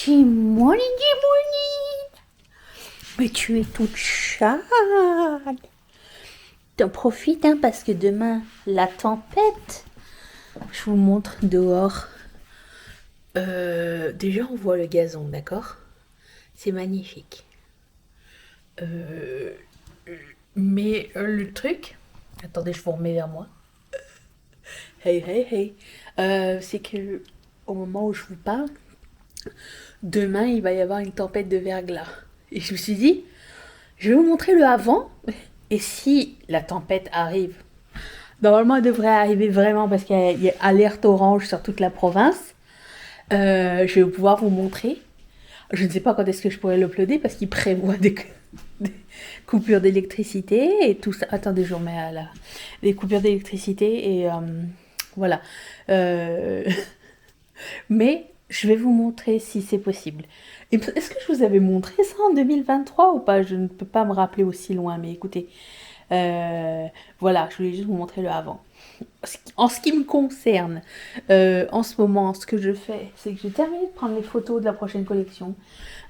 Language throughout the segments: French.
Good morning. Mais tu es toute chale. T'en profites, hein, parce que demain, la tempête. Je vous montre dehors. Déjà, on voit le gazon, d'accord? C'est magnifique. Euh, mais le truc... Attendez, je vous remets vers moi. Hey, hey, hey. C'est que au moment où je vous parle, demain, il va y avoir une tempête de verglas. Et je me suis dit, je vais vous montrer le avant. Et si la tempête arrive, normalement elle devrait arriver vraiment parce qu'il y a alerte orange sur toute la province. Je vais pouvoir vous montrer. Je ne sais pas quand est-ce que je pourrais l'uploader parce qu'il prévoit des coupures d'électricité et tout ça. Attendez, je remets à des coupures d'électricité et voilà. Euh, mais je vais vous montrer si c'est possible. Est-ce que je vous avais montré ça en 2023 ou pas? Je ne peux pas me rappeler aussi loin, mais écoutez, euh, voilà, je voulais juste vous montrer le avant. En ce qui me concerne, en ce moment, ce que je fais, c'est que j'ai terminé de prendre les photos de la prochaine collection,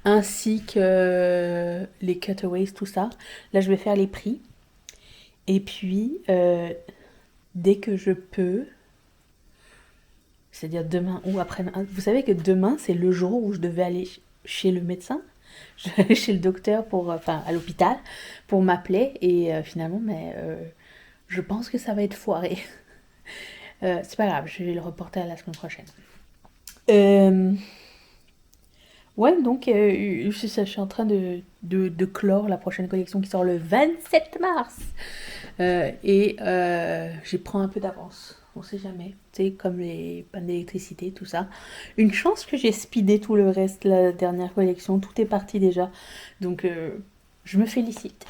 ainsi que les cutaways, tout ça. Là, je vais faire les prix. Et puis, dès que je peux, c'est-à-dire demain ou après-demain, vous savez que demain, c'est le jour où je devais aller chez le médecin. Je vais aller chez le docteur, enfin à l'hôpital, pour m'appeler. Et finalement, mais je pense que ça va être foiré. C'est pas grave, je vais le reporter à la semaine prochaine. Euh, ouais, donc je suis en train de clore la prochaine collection qui sort le 27 mars. J'y prends un peu d'avance. On sait jamais. Tu sais, comme les pannes d'électricité, tout ça. Une chance que j'ai speedé tout le reste, la dernière collection. Tout est parti déjà. Donc, je me félicite.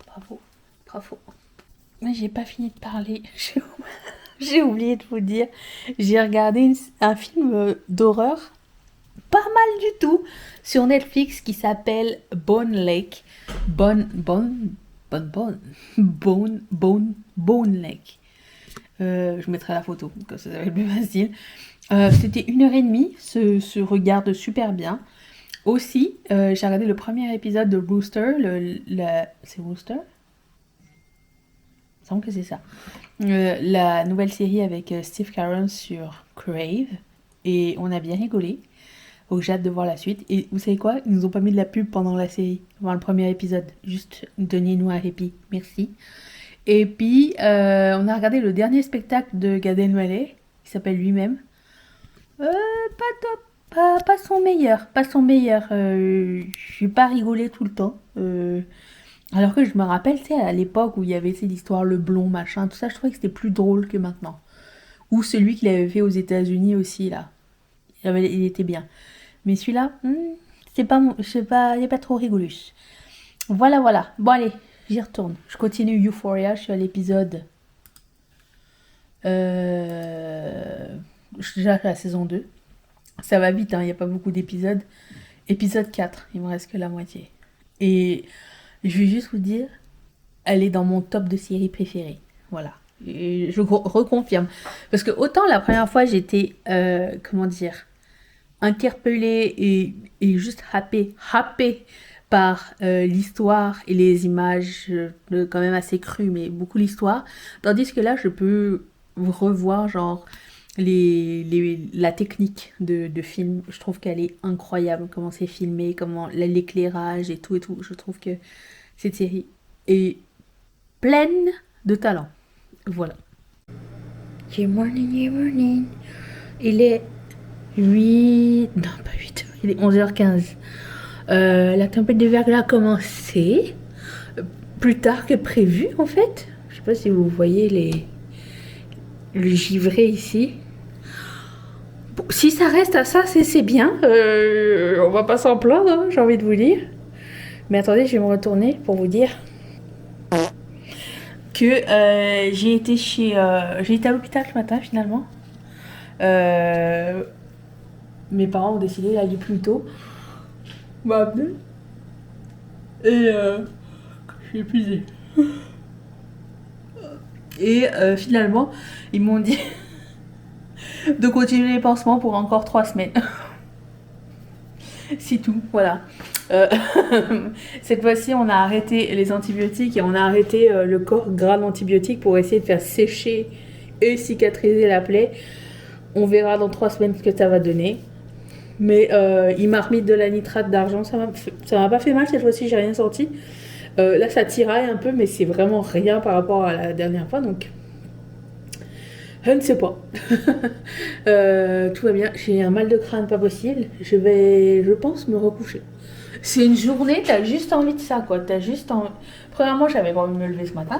Bravo. Bravo. Mais j'ai pas fini de parler. J'ai oublié de vous dire. J'ai regardé un film d'horreur pas mal du tout sur Netflix qui s'appelle Bone Lake. Bone Lake. Je mettrai la photo, comme ça va être plus facile. C'était 1h30, se regarde super bien. Aussi, j'ai regardé le premier épisode de Rooster. C'est Rooster? Il me semble que c'est ça. La nouvelle série avec Steve Carell sur Crave. Et on a bien rigolé. Donc j'ai hâte de voir la suite. Et vous savez quoi? Ils nous ont pas mis de la pub pendant la série, pendant le premier épisode. Juste donnez-nous un répit. Merci. Et puis, on a regardé le dernier spectacle de Gad Elmaleh, qui s'appelle Lui-même. Pas top. Pas son meilleur. Pas son meilleur. J'ai pas rigolé tout le temps. Alors que je me rappelle, tu sais, à l'époque où il y avait l'histoire Le Blond, machin, tout ça, je trouvais que c'était plus drôle que maintenant. Ou celui qu'il avait fait aux États-Unis aussi, là. Il était bien. Mais celui-là, il n'est pas trop rigolus. Voilà, voilà. Bon, allez, j'y retourne. Je continue Euphoria. Je suis à l'épisode. Je suis déjà à la saison 2. Ça va vite, hein, il n'y a pas beaucoup d'épisodes. Épisode 4, il me reste que la moitié. Et je vais juste vous dire, elle est dans mon top de séries préférées. Voilà. Et je reconfirme. Parce que autant la première fois, j'étais, comment dire, interpellée et juste happée par l'histoire et les images, quand même assez crues, mais beaucoup l'histoire. Tandis que là, je peux revoir genre la technique de film. Je trouve qu'elle est incroyable, comment c'est filmé, comment l'éclairage et tout et tout. Je trouve que cette série est pleine de talent. Voilà. Good morning, good morning. Il est 8... Non, pas 8. Il est 11h15. La tempête de verglas a commencé. Plus tard que prévu, en fait. Je sais pas si vous voyez le givré ici. Bon, si ça reste à ça, c'est bien. On va pas s'en plaindre, hein, j'ai envie de vous dire. Mais attendez, je vais me retourner pour vous dire que j'ai été à l'hôpital ce matin, finalement. Mes parents ont décidé d'aller plus tôt. M'a appelé. Et je suis épuisée. Et finalement, ils m'ont dit de continuer les pansements pour encore 3 semaines. C'est tout, voilà. Euh, Cette fois-ci, on a arrêté les antibiotiques et on a arrêté le corps gras d'antibiotiques pour essayer de faire sécher et cicatriser la plaie. On verra dans 3 semaines ce que ça va donner. Mais il m'a remis de la nitrate d'argent, ça m'a pas fait mal cette fois-ci, j'ai rien senti. Là, ça tiraille un peu, mais c'est vraiment rien par rapport à la dernière fois, donc je ne sais pas. Tout va bien, j'ai un mal de crâne pas possible. Je vais, je pense, me recoucher. C'est une journée, t'as juste envie de ça, quoi. T'as juste envie... Premièrement, j'avais pas envie de me lever ce matin.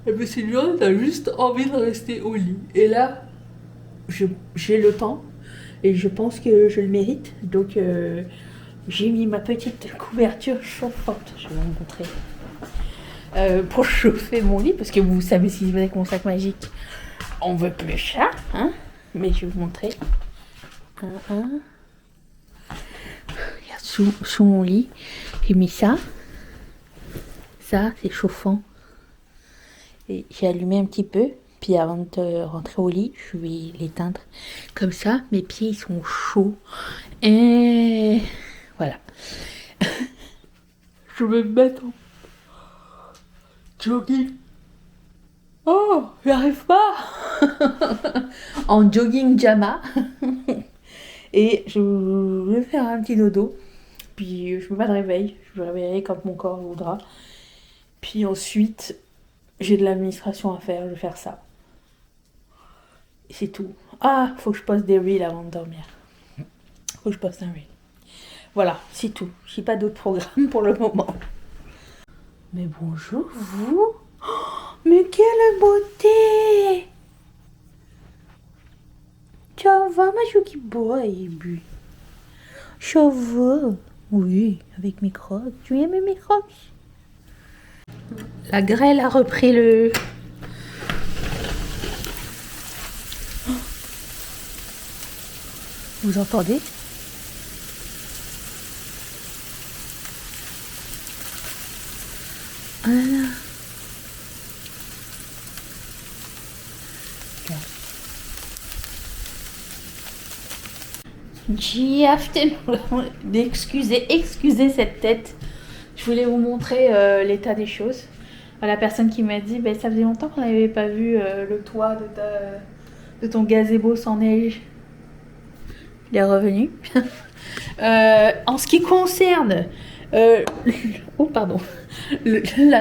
Et puis c'est une journée, t'as juste envie de rester au lit. Et là, j'ai le temps et je pense que je le mérite. Donc j'ai mis ma petite couverture chauffante, je vais vous montrer, pour chauffer mon lit, parce que vous savez si vous avez mon sac magique, on veut plus ça, hein. Mais je vais vous montrer. Regarde, sous mon lit, j'ai mis ça. Ça, c'est chauffant. Et j'ai allumé un petit peu. Puis avant de rentrer au lit, je vais l'éteindre. Comme ça, mes pieds ils sont chauds. Et voilà. Je vais me mettre en jogging. Oh, j'arrive pas. En jogging Jama. Et je vais faire un petit dodo. Puis je me mets de réveil. Je me réveillerai quand mon corps voudra. Puis ensuite, j'ai de l'administration à faire. Je vais faire ça. Et c'est tout. Ah, faut que je poste des reels avant de dormir. Faut que je poste un reel. Voilà, c'est tout. J'ai pas d'autres programmes pour le moment. Mais bonjour, vous. Oh, mais quelle beauté. Ça va, ma chouki boy. Ça va. Oui, avec mes crocs. Tu aimes mes crocs? La grêle a repris le... Vous entendez? Ah là là. J'ai acheté... Excusez cette tête. Je voulais vous montrer l'état des choses. À la personne qui m'a dit, ça faisait longtemps qu'on n'avait pas vu le toit de ton gazebo sans neige. Il est revenu. En ce qui concerne la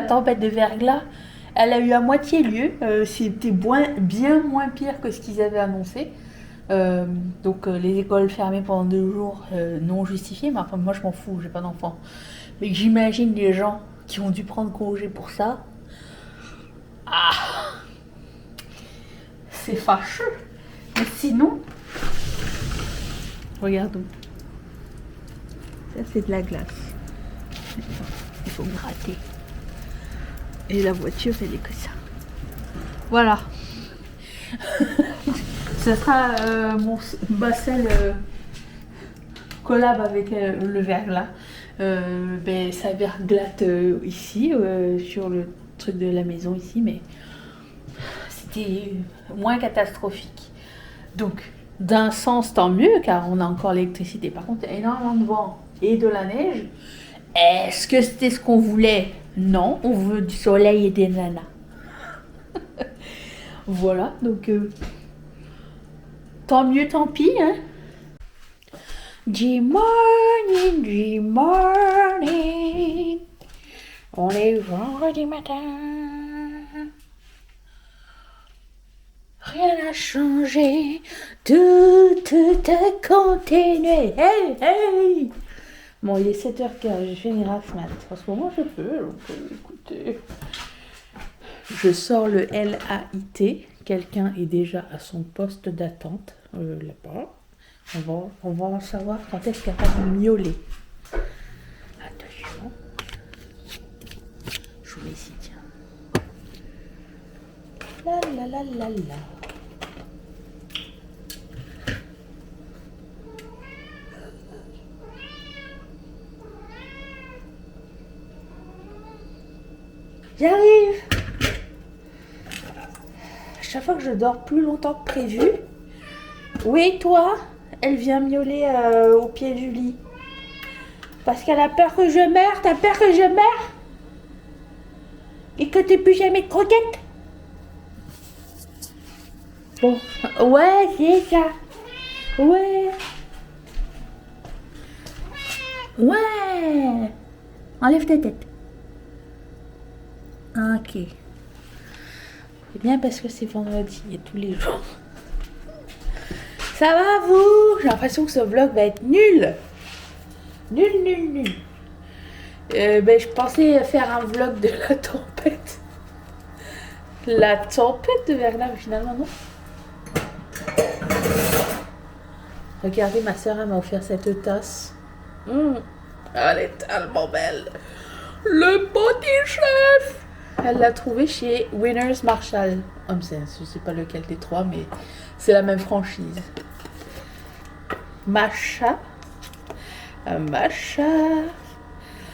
tempête de verglas, elle a eu à moitié lieu. C'était bien moins pire que ce qu'ils avaient annoncé. Donc les écoles fermées pendant 2 jours, non justifiées, mais enfin moi je m'en fous, j'ai pas d'enfant. Mais j'imagine les gens qui ont dû prendre congé pour ça. Ah, c'est fâcheux. Mais sinon, regardons. Ça c'est de la glace. Il faut gratter. Et la voiture elle est que ça. Voilà. Ce sera ma seule collab avec le verglas. Ça verglate ici, sur le truc de la maison ici, mais c'était moins catastrophique. Donc, d'un sens, tant mieux, car on a encore l'électricité. Par contre, il y a énormément de vent et de la neige. Est-ce que c'était ce qu'on voulait? Non, on veut du soleil et des nanas. Voilà, donc tant mieux, tant pis, hein. G-morning, on est vendredi matin. Rien n'a changé, tout a continué. Hey, hey. Bon, il est 7h15, j'ai fait une Erasmat. En ce moment, je peux, donc écoutez. Je sors le LAIT. Quelqu'un est déjà à son poste d'attente là-bas. On va savoir quand est-ce qu'elle va me miauler. Attention. Je vous mets ici, tiens. La la la la la. J'arrive. Chaque fois que je dors plus longtemps que prévu. Oui, toi? elle vient miauler au pied du lit. Parce qu'elle a peur que je meure. T'as peur que je meure? Et que t'aies plus jamais de croquettes? Bon, ouais, c'est ça. Ouais. Ouais. Enlève ta tête. Ok. C'est bien parce que c'est vendredi et tous les jours. Ça va vous? J'ai l'impression que ce vlog va être nul. Nul, nul, nul. Je pensais faire un vlog de la tempête. La tempête de Verla, mais finalement non. Regardez, ma soeur m'a offert cette tasse. Elle est tellement belle. Le Body Chef. Elle l'a trouvée chez Winners Marshall. Je sais pas lequel des trois, mais c'est la même franchise. Matcha. Un matcha.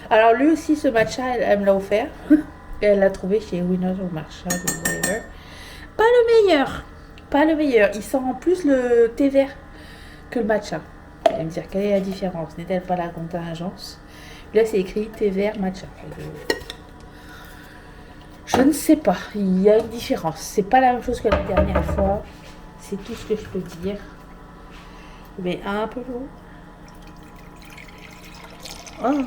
Alors lui aussi, ce matcha, elle me l'a offert. Et elle l'a trouvé chez Winners Marshall ou whatever. Pas le meilleur. Pas le meilleur. Il sent en plus le thé vert que le matcha. Elle va me dire quelle est la différence. N'est-elle pas la contingence? Là, c'est écrit thé vert matcha. Je ne sais pas. Il y a une différence. C'est pas la même chose que la dernière fois. C'est tout ce que je peux dire. Mais un peu lourd. Oh.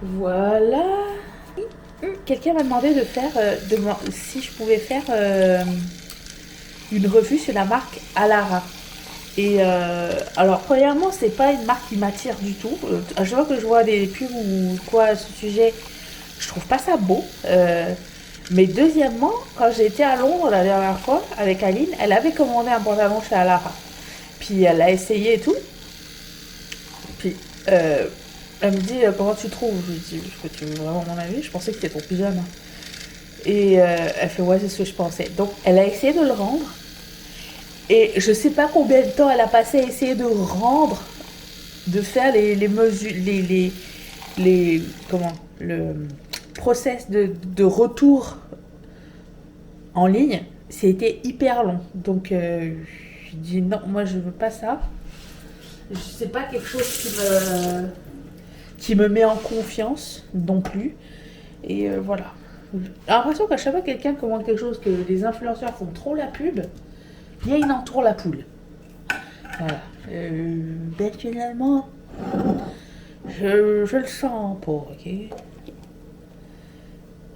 Voilà. Quelqu'un m'a demandé de faire, si je pouvais faire une revue sur la marque Alara. Et alors, premièrement, c'est pas une marque qui m'attire du tout. À chaque fois que je vois des pubs ou quoi à ce sujet, je trouve pas ça beau. Mais deuxièmement, quand j'ai été à Londres la dernière fois avec Aline, elle avait commandé un pantalon chez Alara. Puis elle l'a essayé et tout. Puis elle me dit comment tu trouves? Je lui dis est-ce que tu veux vraiment mon avis? Je pensais que c'était ton pyjama. Et elle fait ouais, c'est ce que je pensais. Donc elle a essayé de le rendre. Et je sais pas combien de temps elle a passé à essayer de rendre, de faire les mesures, comment, le process de retour en ligne. C'était hyper long. Donc je dis non, moi je veux pas ça. C'est pas quelque chose qui me met en confiance non plus. Et voilà. J'ai l'impression qu'à chaque fois que quelqu'un commande quelque chose, que les influenceurs font trop la pub, bien il entoure la poule. Voilà. Finalement, je le sens pas, ok?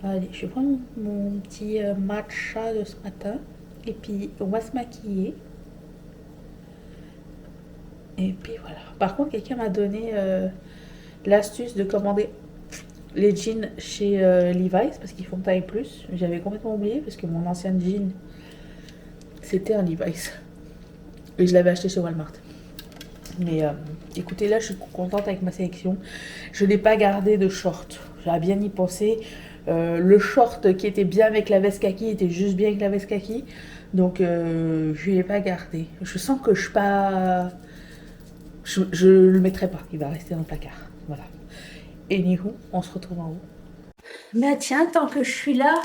Allez, je vais prendre mon petit matcha de ce matin. Et puis, on va se maquiller. Et puis voilà. Par contre, quelqu'un m'a donné l'astuce de commander les jeans chez Levi's parce qu'ils font taille plus. J'avais complètement oublié parce que mon ancien jean, c'était un Levi's. Et je l'avais acheté chez Walmart. Mais écoutez, là, je suis contente avec ma sélection. Je n'ai pas gardé de short. J'avais bien y pensé. Le short qui était bien avec la veste kaki était juste bien avec la veste kaki. Donc, je ne l'ai pas gardé. Je sens que je suis pas... Je le mettrai pas. Il va rester dans le placard. Voilà. Et Nihou, on se retrouve en haut. Bah tiens, tant que je suis là,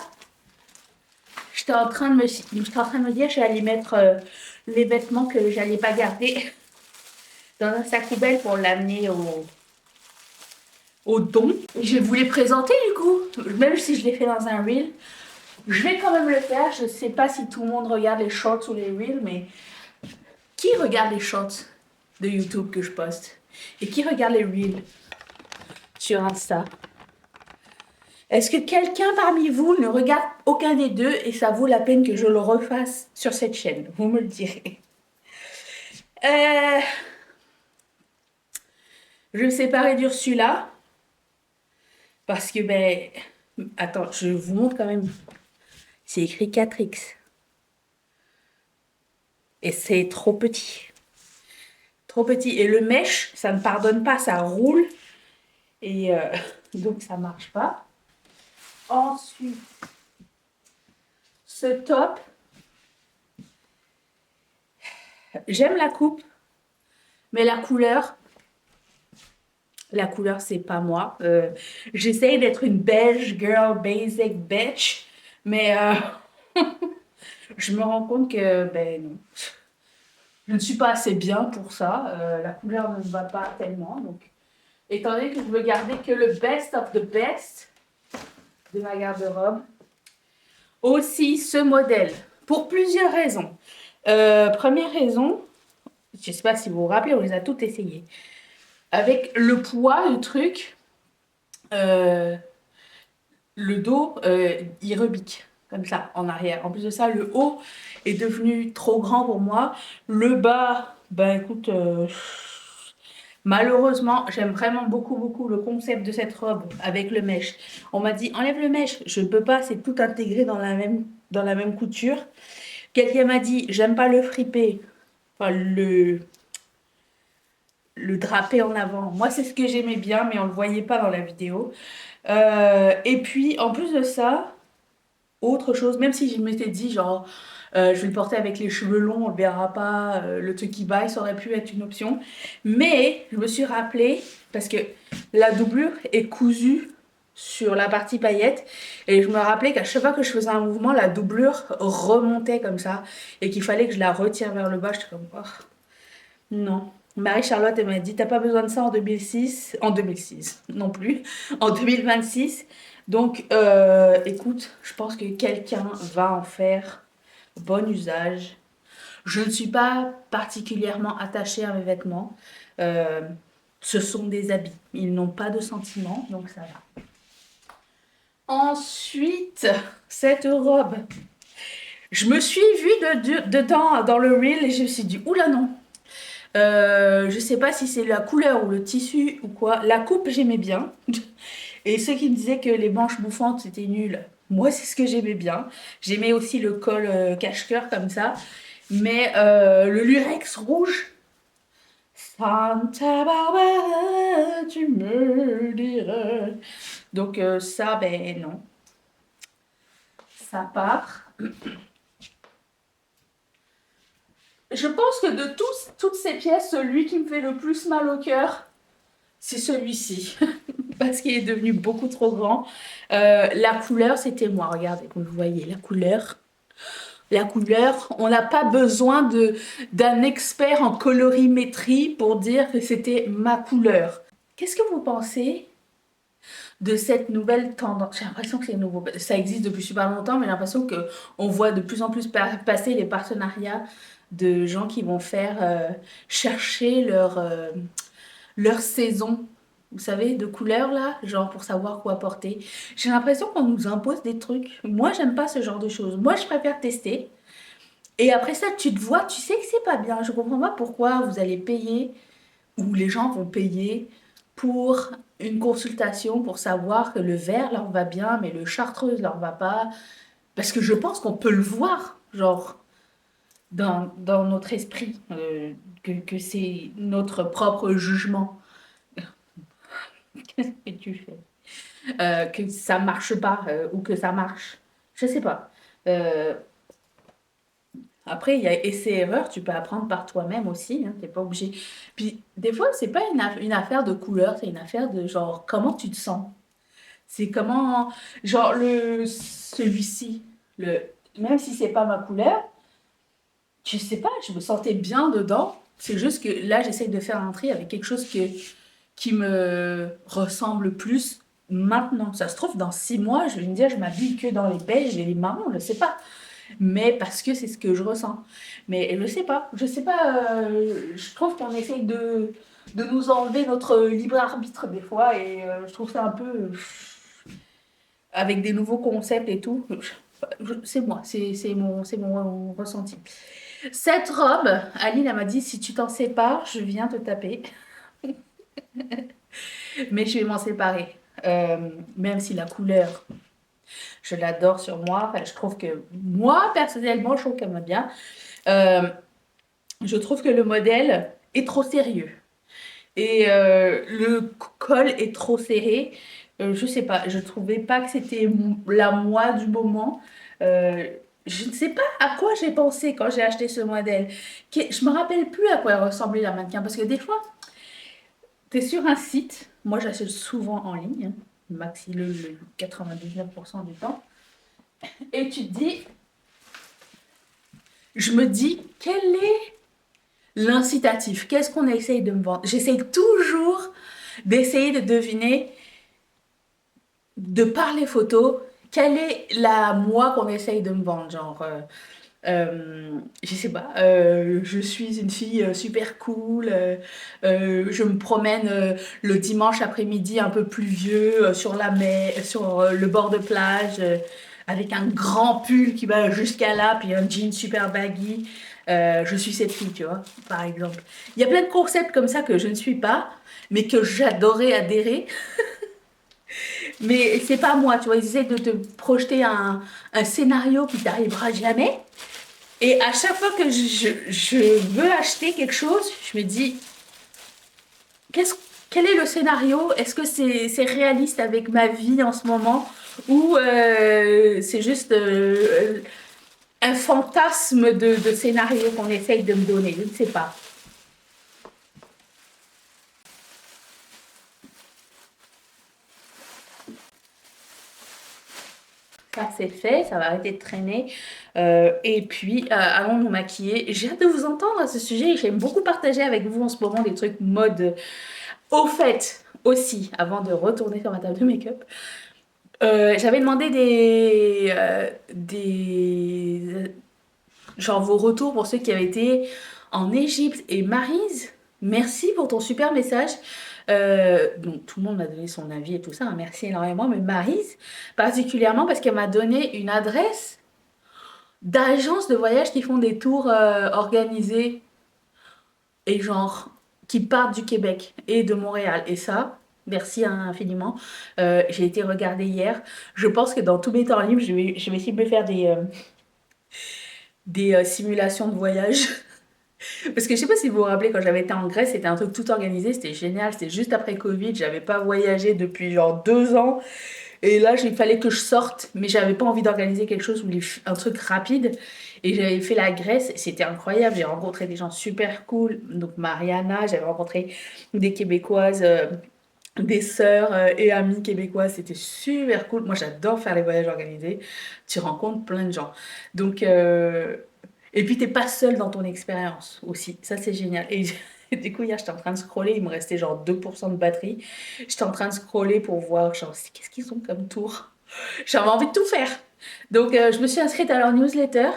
j'étais en train de me dire que j'allais mettre les vêtements que j'allais pas garder dans un sac poubelle pour l'amener au don. Je vais vous les présenter du coup, même si je l'ai fait dans un reel. Je vais quand même le faire. Je sais pas si tout le monde regarde les shorts ou les reels, mais qui regarde les shorts de YouTube que je poste? Et qui regarde les reels sur Insta? Est-ce que quelqu'un parmi vous ne regarde aucun des deux et ça vaut la peine que je le refasse sur cette chaîne? Vous me le direz. Je vais me séparer d'Ursula. Parce que, attends, je vous montre quand même. C'est écrit 4X. Et c'est trop petit. Trop petit. Et le mesh, ça ne pardonne pas, ça roule. Et donc, ça marche pas. Ensuite, ce top. J'aime la coupe. Mais la couleur, c'est pas moi. J'essaye d'être une beige girl, basic bitch. Mais Je me rends compte que, ben non, je ne suis pas assez bien pour ça. La couleur ne me va pas tellement. Donc, étant donné que je veux garder que le best of the best de ma garde-robe, aussi ce modèle, pour plusieurs raisons. Première raison, je ne sais pas si vous vous rappelez, on les a toutes essayées. Avec le poids, le truc, euh, le dos, il rebique comme ça en arrière. En plus de ça, le haut est devenu trop grand pour moi. Le bas, ben écoute, malheureusement, j'aime vraiment beaucoup, beaucoup le concept de cette robe avec le mèche. On m'a dit, enlève le mèche. Je ne peux pas, c'est tout intégré dans la même couture. Quelqu'un m'a dit, j'aime pas le friper, enfin le drapé en avant. Moi, c'est ce que j'aimais bien, mais on ne le voyait pas dans la vidéo. Et puis, en plus de ça, autre chose, même si je m'étais dit, genre, je vais le porter avec les cheveux longs, on le verra pas, le truc qui baille, ça aurait pu être une option. Mais je me suis rappelé, parce que la doublure est cousue sur la partie paillette, et je me rappelais qu'à chaque fois que je faisais un mouvement, la doublure remontait comme ça, et qu'il fallait que je la retire vers le bas. J'étais comme, oh, non. Marie-Charlotte, elle m'a dit, t'as pas besoin de ça en 2006 non plus, en 2026. Donc, écoute, je pense que quelqu'un va en faire bon usage. Je ne suis pas particulièrement attachée à mes vêtements. Euh, Ce sont des habits. Ils n'ont pas de sentiments, donc ça va. Ensuite, cette robe. Je me suis vue dedans, dans le reel, et je me suis dit, oula non. Je sais pas si c'est la couleur ou le tissu ou quoi. La coupe, j'aimais bien. Et ceux qui me disaient que les manches bouffantes, c'était nul. Moi, c'est ce que j'aimais bien. J'aimais aussi le col cache-cœur comme ça. Mais le lurex rouge, Santa Barbara, tu me diras. Donc ça, ben non. Ça part. Je pense que de toutes ces pièces, celui qui me fait le plus mal au cœur, c'est celui-ci. Parce qu'il est devenu beaucoup trop grand. La couleur, c'était moi. Regardez, vous le voyez, la couleur. La couleur, on n'a pas besoin d'un expert en colorimétrie pour dire que c'était ma couleur. Qu'est-ce que vous pensez de cette nouvelle tendance? J'ai l'impression que c'est nouveau. Ça existe depuis super longtemps, mais j'ai l'impression qu'on voit de plus en plus passer les partenariats de gens qui vont faire chercher leur saison, vous savez, de couleurs là, genre pour savoir quoi porter. J'ai l'impression qu'on nous impose des trucs. Moi, j'aime pas ce genre de choses. Moi, je préfère tester. Et après ça, tu te vois, tu sais que c'est pas bien. Je comprends pas pourquoi vous allez payer, ou les gens vont payer pour une consultation pour savoir que le vert leur va bien, mais le chartreuse leur va pas. Parce que je pense qu'on peut le voir, genre, dans notre esprit, que c'est notre propre jugement. Qu'est-ce que tu fais? Que ça marche pas ou que ça marche. Je sais pas. Euh, Après, il y a essai-erreur, tu peux apprendre par toi-même aussi, hein, t'es pas obligé. Puis des fois, c'est pas une affaire de couleur, c'est une affaire de genre comment tu te sens. C'est comment, genre celui-ci, même si c'est pas ma couleur, je sais pas, je me sentais bien dedans. C'est juste que là, j'essaye de faire un tri avec quelque chose qui me ressemble plus maintenant. Ça se trouve, dans 6 mois, je vais me dire, je m'habille que dans les beiges et les marrons, je sais pas. Mais parce que c'est ce que je ressens. Mais je sais pas, je trouve qu'on essaye de nous enlever notre libre arbitre des fois et je trouve ça un peu avec des nouveaux concepts et tout. C'est moi, c'est mon ressenti. Cette robe, Aline, elle m'a dit, si tu t'en sépares, je viens te taper. Mais je vais m'en séparer. Même si la couleur, je l'adore sur moi. Enfin, je trouve que moi, personnellement, je trouve qu'elle m'a bien. Euh, je trouve que le modèle est trop sérieux. Et le col est trop serré. Je sais pas, je trouvais pas que c'était la moi du moment. Euh, je ne sais pas à quoi j'ai pensé quand j'ai acheté ce modèle. Je me rappelle plus à quoi elle ressemblait la mannequin. Parce que des fois, tu es sur un site. Moi, j'achète souvent en ligne. Hein, maxi le 99% du temps. Et tu te dis, je me dis, quel est l'incitatif? Qu'est-ce qu'on essaye de me vendre? J'essaye toujours d'essayer de deviner, de par les photos, quelle est la moi qu'on essaye de me vendre. Genre, je sais pas, je suis une fille super cool, je me promène le dimanche après-midi un peu pluvieux sur la mer, sur le bord de plage, avec un grand pull qui va jusqu'à là, puis un jean super baggy. Je suis cette fille, tu vois, par exemple. Il y a plein de concepts comme ça que je ne suis pas, mais que j'adorais adhérer. Mais c'est pas moi, tu vois, ils essaient de te projeter un scénario qui t'arrivera jamais. Et à chaque fois que je veux acheter quelque chose, je me dis, qu'est-ce, quel est le scénario? Est-ce que c'est réaliste avec ma vie en ce moment? Ou c'est juste un fantasme de scénario qu'on essaye de me donner? Je ne sais pas. Ça, c'est fait, ça va arrêter de traîner. Et puis, allons nous maquiller. J'ai hâte de vous entendre à ce sujet. J'aime beaucoup partager avec vous en ce moment des trucs mode. Au fait, aussi, avant de retourner sur ma table de make-up, j'avais demandé genre vos retours pour ceux qui avaient été en Égypte. Et Maryse, merci pour ton super message. Donc tout le monde m'a donné son avis et tout ça, hein, merci énormément. Mais Maryse, particulièrement parce qu'elle m'a donné une adresse d'agences de voyage qui font des tours organisés et genre qui partent du Québec et de Montréal. Et ça, merci infiniment. J'ai été regarder hier. Je pense que dans tous mes temps libres, je vais essayer de me faire des simulations de voyage. Parce que je sais pas si vous vous rappelez, quand j'avais été en Grèce, c'était un truc tout organisé, c'était génial, c'était juste après Covid, j'avais pas voyagé depuis genre 2 ans. Et là, il fallait que je sorte, mais j'avais pas envie d'organiser quelque chose, un truc rapide. Et j'avais fait la Grèce, c'était incroyable. J'ai rencontré des gens super cool. Donc Mariana, j'avais rencontré des Québécoises, des sœurs et amies québécoises. C'était super cool. Moi, j'adore faire les voyages organisés. Tu rencontres plein de gens. Donc, et puis, t'es pas seul dans ton expérience aussi. Ça, c'est génial. Et du coup, hier, j'étais en train de scroller. Il me restait genre 2% de batterie. J'étais en train de scroller pour voir, genre, qu'est-ce qu'ils ont comme tour. J'avais envie de tout faire. Donc, je me suis inscrite à leur newsletter.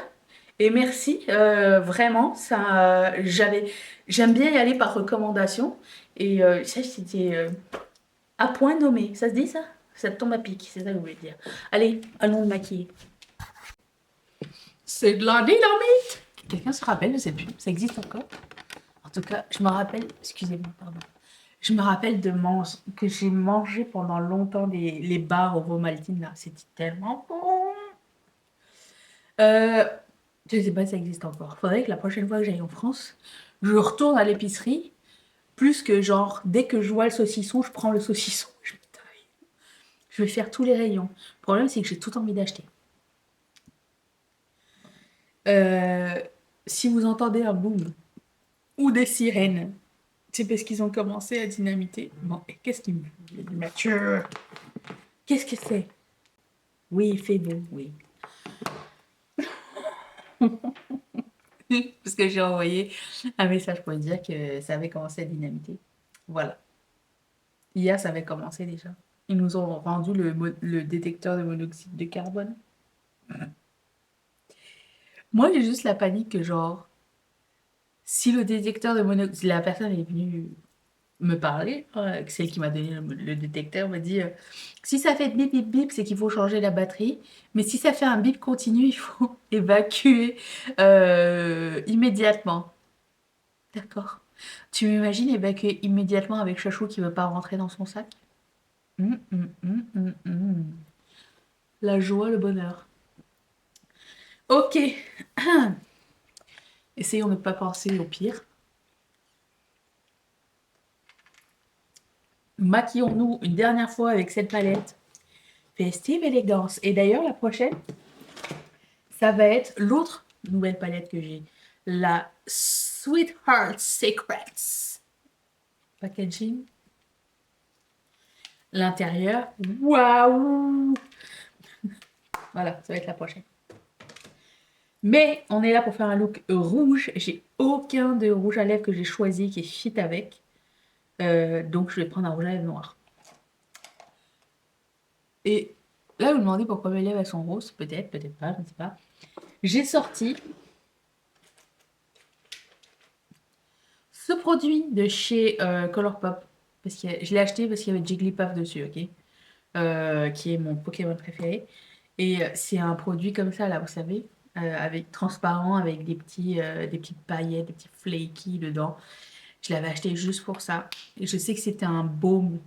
Et merci, vraiment, ça, j'aime bien y aller par recommandation. Et ça, c'était à point nommé. Ça se dit ça? Ça te tombe à pic, c'est ça que je voulais dire. Allez, allons le maquiller. C'est de la dynamite! Quelqu'un se rappelle de cette pub? Ça existe encore? En tout cas, je me rappelle, excusez-moi, pardon. Je me rappelle que j'ai mangé pendant longtemps les bars au Vomaltine là. C'était tellement bon. Euh, je sais pas si ça existe encore. Faudrait que la prochaine fois que j'aille en France, je retourne à l'épicerie. Plus que genre, dès que je vois le saucisson, je prends le saucisson. Je vais faire tous les rayons. Le problème, c'est que j'ai tout envie d'acheter. Euh, Si vous entendez un boom ou des sirènes, c'est parce qu'ils ont commencé à dynamiter. Bon, et qu'est-ce qu'il me dit, Mathieu? Qu'est-ce que c'est? Oui, il fait beau, oui. Parce que j'ai envoyé un message pour dire que ça avait commencé à dynamiter. Voilà. Hier, ça avait commencé déjà. Ils nous ont rendu le détecteur de monoxyde de carbone. Moi, j'ai juste la panique que genre, si le détecteur de monoxyde, la personne est venue me parler, celle qui m'a donné le détecteur m'a dit si ça fait bip bip bip, c'est qu'il faut changer la batterie, mais si ça fait un bip continu, il faut évacuer immédiatement. D'accord. Tu m'imagines évacuer immédiatement avec Chachou qui veut pas rentrer dans son sac? Hum. La joie, le bonheur. Ok. Essayons de ne pas penser au pire. Maquillons-nous une dernière fois avec cette palette Festive Élégance. Et d'ailleurs, la prochaine, ça va être l'autre nouvelle palette que j'ai. La Sweetheart Secrets. Packaging. L'intérieur. Waouh! Voilà, ça va être la prochaine. Mais on est là pour faire un look rouge. J'ai aucun de rouge à lèvres que j'ai choisi qui est fit avec. Donc je vais prendre un rouge à lèvres noir. Et là, vous me demandez pourquoi mes lèvres elles sont roses. Peut-être, peut-être pas, je ne sais pas. J'ai sorti ce produit de chez Colourpop. Parce que je l'ai acheté parce qu'il y avait Jigglypuff dessus, ok? Qui est mon Pokémon préféré. Et c'est un produit comme ça, là, vous savez, avec transparent, avec des petites paillettes, des petits flaky dedans. Je l'avais acheté juste pour ça. Et je sais que c'était un baume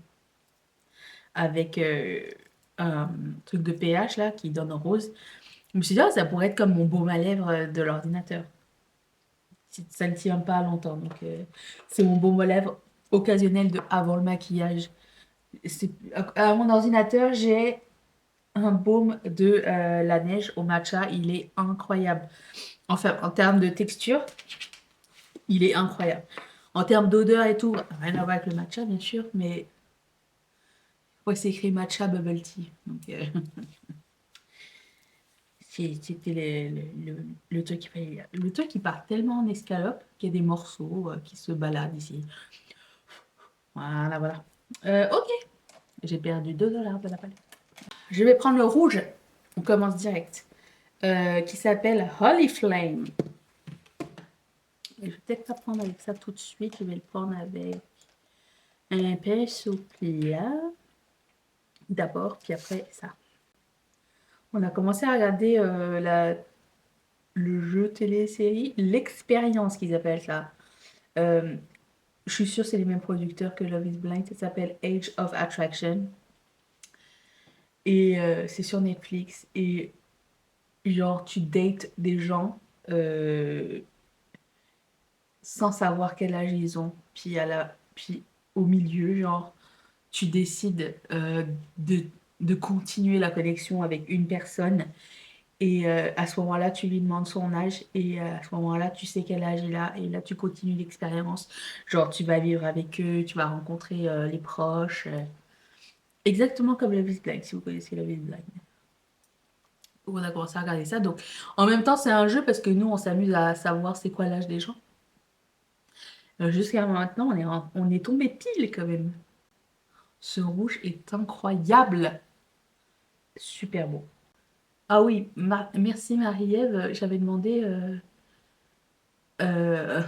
avec un truc de pH, là, qui donne rose. Je me suis dit, ah, ça pourrait être comme mon baume à lèvres de l'ordinateur. Ça ne tient pas longtemps. Donc, c'est mon baume à lèvres occasionnel de avant le maquillage. À mon ordinateur, j'ai un baume de la neige au matcha. Il est incroyable. Enfin, en termes de texture, il est incroyable. En termes d'odeur et tout, rien à voir avec le matcha, bien sûr, mais ouais, c'est écrit matcha bubble tea. Donc, c'était le truc qui fallait. Le truc qui part tellement en escalope qu'il y a des morceaux qui se baladent ici. Voilà, voilà. Ok, j'ai perdu 2 $ de la palette. Je vais prendre le rouge. On commence direct. Qui s'appelle Holy Flame. Et je vais peut-être pas prendre avec ça tout de suite. Je vais le prendre avec un pinceau plat. D'abord, puis après ça. On a commencé à regarder le jeu télé-série, l'expérience qu'ils appellent ça. Euh, je suis sûre que c'est les mêmes producteurs que Love is Blind. Ça s'appelle Age of Attraction. Et c'est sur Netflix. Et genre, tu dates des gens sans savoir quel âge ils ont. Puis au milieu, genre, tu décides de continuer la connexion avec une personne. Et à ce moment-là, tu lui demandes son âge. Et à ce moment-là, tu sais quel âge il a. Et là, tu continues l'expérience. Genre, tu vas vivre avec eux, tu vas rencontrer les proches. Exactement comme Love is Blind, si vous connaissez Love is Blind. On a commencé à regarder ça. Donc, en même temps, c'est un jeu parce que nous, on s'amuse à savoir c'est quoi l'âge des gens. Jusqu'à maintenant, on est tombé pile quand même. Ce rouge est incroyable. Super beau. Ah oui, merci Marie-Ève. J'avais demandé. Euh,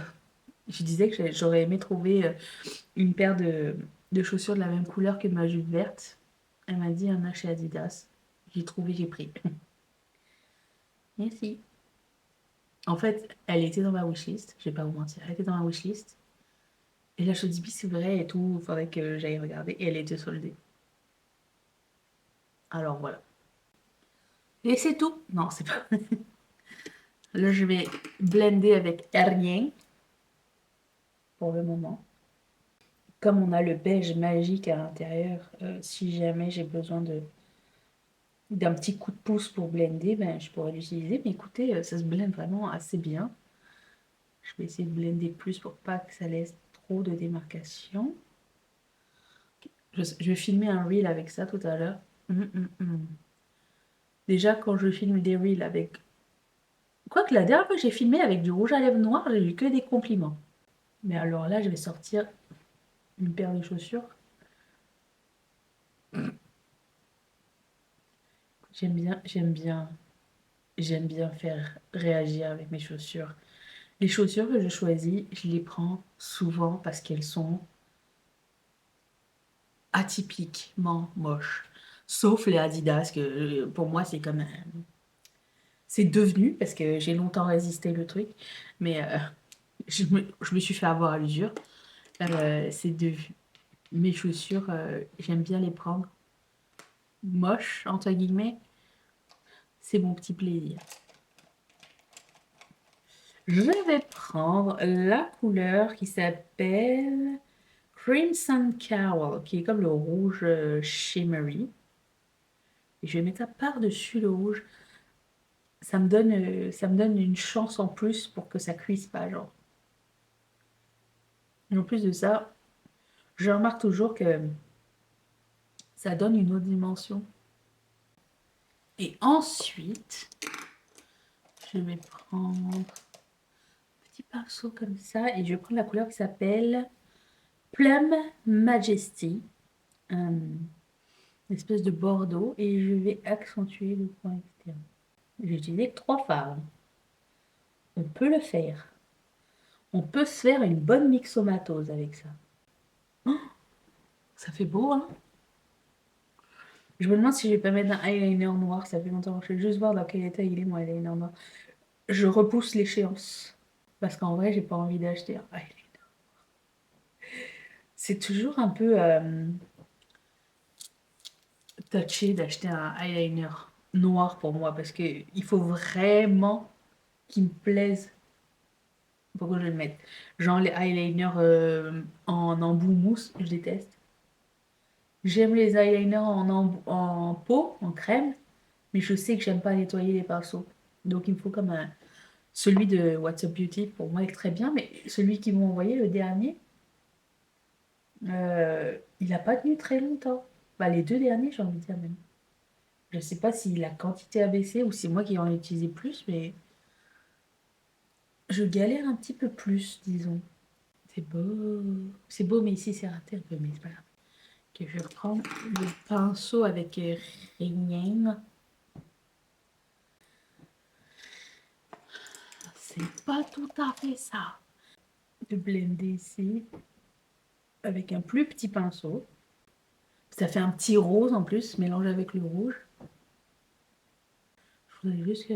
je disais que j'aurais aimé trouver une paire de chaussures de la même couleur que ma jupe verte. Elle m'a dit, il y en a chez Adidas. J'ai trouvé, j'ai pris. Merci. En fait, elle était dans ma wishlist. Je vais pas vous mentir. Elle était dans ma wishlist. Et là, je me dis, oui, c'est vrai et tout. Il faudrait que j'aille regarder. Et elle était soldée. Alors voilà. Et c'est tout. Non, c'est pas. Là, je vais blender avec rien pour le moment. Comme on a le beige magique à l'intérieur, si jamais j'ai besoin d'un petit coup de pouce pour blender, ben, je pourrais l'utiliser. Mais écoutez, ça se blende vraiment assez bien. Je vais essayer de blender plus pour pas que ça laisse trop de démarcation. Je vais filmer un reel avec ça tout à l'heure. Déjà, quand je filme des reels avec... Quoique la dernière fois que j'ai filmé avec du rouge à lèvres noir, j'ai eu que des compliments. Mais alors là, je vais sortir une paire de chaussures. J'aime bien, j'aime bien, j'aime bien faire réagir avec mes chaussures. Les chaussures que je choisis, je les prends souvent parce qu'elles sont atypiquement moches. Sauf les Adidas, que pour moi c'est comme... c'est devenu, parce que j'ai longtemps résisté le truc, mais je me suis fait avoir à l'usure. C'est de mes chaussures, j'aime bien les prendre moches, entre guillemets. C'est mon petit plaisir. Je vais prendre la couleur qui s'appelle Crimson Cowl, qui est comme le rouge shimmery. Et je vais mettre ça par-dessus le rouge. Ça me donne une chance en plus pour que ça cuise pas, genre. Et en plus de ça, je remarque toujours que ça donne une autre dimension. Et ensuite, je vais prendre un petit pinceau comme ça et je vais prendre la couleur qui s'appelle Plum Majesty. Une espèce de bordeaux et je vais accentuer le point externe. J'ai utilisé que 3 fards. On peut le faire. On peut se faire une bonne mixomatose avec ça. Oh, ça fait beau, hein? Je me demande si je vais pas mettre un eyeliner noir. Ça fait longtemps. Je vais juste voir dans quel état il est, mon eyeliner noir. Je repousse l'échéance. Parce qu'en vrai, j'ai pas envie d'acheter un eyeliner. C'est toujours un peu touché d'acheter un eyeliner noir pour moi. Parce qu'il faut vraiment qu'il me plaise. Pourquoi je vais le mettre? Genre les eyeliners en embout mousse, je déteste. J'aime les eyeliners en pot, en crème, mais je sais que j'aime pas nettoyer les pinceaux. Donc il me faut comme un... Celui de What's Up Beauty, pour moi, est très bien, mais celui qu'ils m'ont envoyé, le dernier, il n'a pas tenu très longtemps. Bah, les 2 derniers, j'ai envie de dire même. Je sais pas si la quantité a baissé ou c'est moi qui en ai utilisé plus, mais je galère un petit peu plus, disons. C'est beau. C'est beau, mais ici, c'est raté un peu, mais c'est pas grave. Ok, je vais prendre le pinceau avec rien. C'est pas tout à fait ça. De blender ici avec un plus petit pinceau. Ça fait un petit rose en plus, mélangé avec le rouge. Je voudrais juste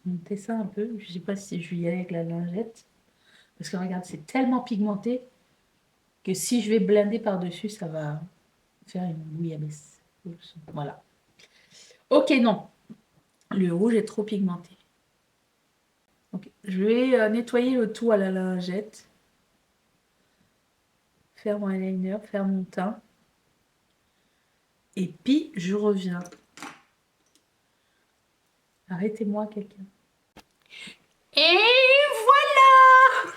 monter ça un peu. Je sais pas si je vais y aller avec la lingette. Parce que regarde, c'est tellement pigmenté que si je vais blender par-dessus, ça va faire une bouillabaisse. Voilà. Ok, non. Le rouge est trop pigmenté. Ok, je vais nettoyer le tout à la lingette. Faire mon eyeliner, faire mon teint. Et puis, je reviens. Arrêtez-moi, quelqu'un. Et voilà.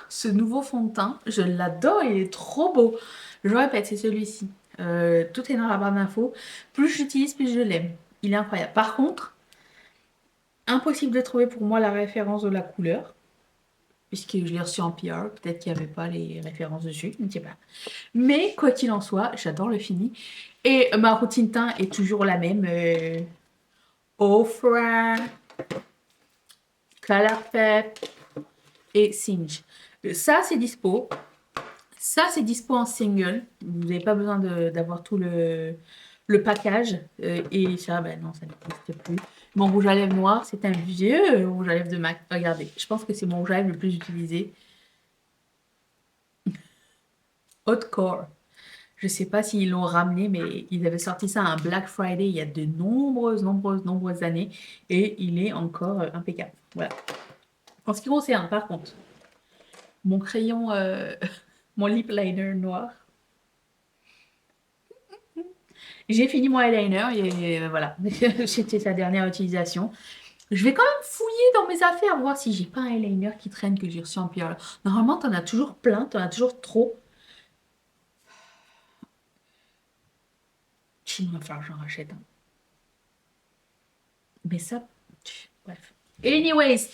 Ce nouveau fond de teint, je l'adore, il est trop beau. Je répète, c'est celui-ci. Tout est dans la barre d'infos. Plus j'utilise, plus je l'aime. Il est incroyable. Par contre, impossible de trouver pour moi la référence de la couleur. Puisque je l'ai reçu en PR. Peut-être qu'il n'y avait pas les références dessus. Je ne sais pas. Mais quoi qu'il en soit, j'adore le fini. Et ma routine teint est toujours la même. Ofra, Colourpop et Singe. Ça, c'est dispo. Ça, c'est dispo en single. Vous n'avez pas besoin d'avoir tout le package. Et ça, ben non, ça n'existe plus. Mon rouge à lèvres noir, c'est un vieux rouge à lèvres de MAC. Regardez, je pense que c'est mon rouge à lèvres le plus utilisé. Haute Core. Je sais pas s'ils l'ont ramené, mais ils avaient sorti ça à un Black Friday il y a de nombreuses années. Et il est encore impeccable. Voilà. En ce qui concerne, par contre, mon crayon, mon lip liner noir. J'ai fini mon eyeliner et voilà, c'était sa dernière utilisation. Je vais quand même fouiller dans mes affaires, voir si j'ai pas un eyeliner qui traîne que j'ai reçu en PR. Normalement, t'en as toujours plein, t'en as toujours trop. Sinon, il va falloir que j'en rachète un. Mais ça, bref. Anyways,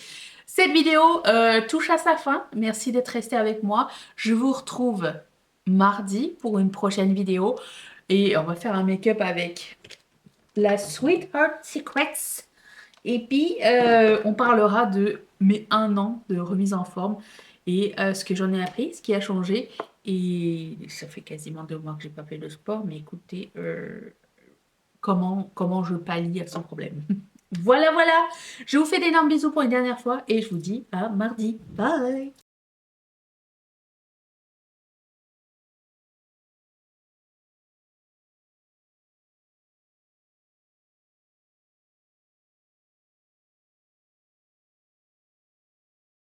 cette vidéo touche à sa fin. Merci d'être resté avec moi. Je vous retrouve mardi pour une prochaine vidéo. Et on va faire un make-up avec la Sweetheart Secrets. Et puis, on parlera de mes 1 an de remise en forme et ce que j'en ai appris, ce qui a changé. Et ça fait quasiment 2 mois que j'ai pas fait de sport, mais écoutez, comment je pallie à ce problème. Voilà, voilà. Je vous fais d'énormes bisous pour une dernière fois et je vous dis à mardi. Bye!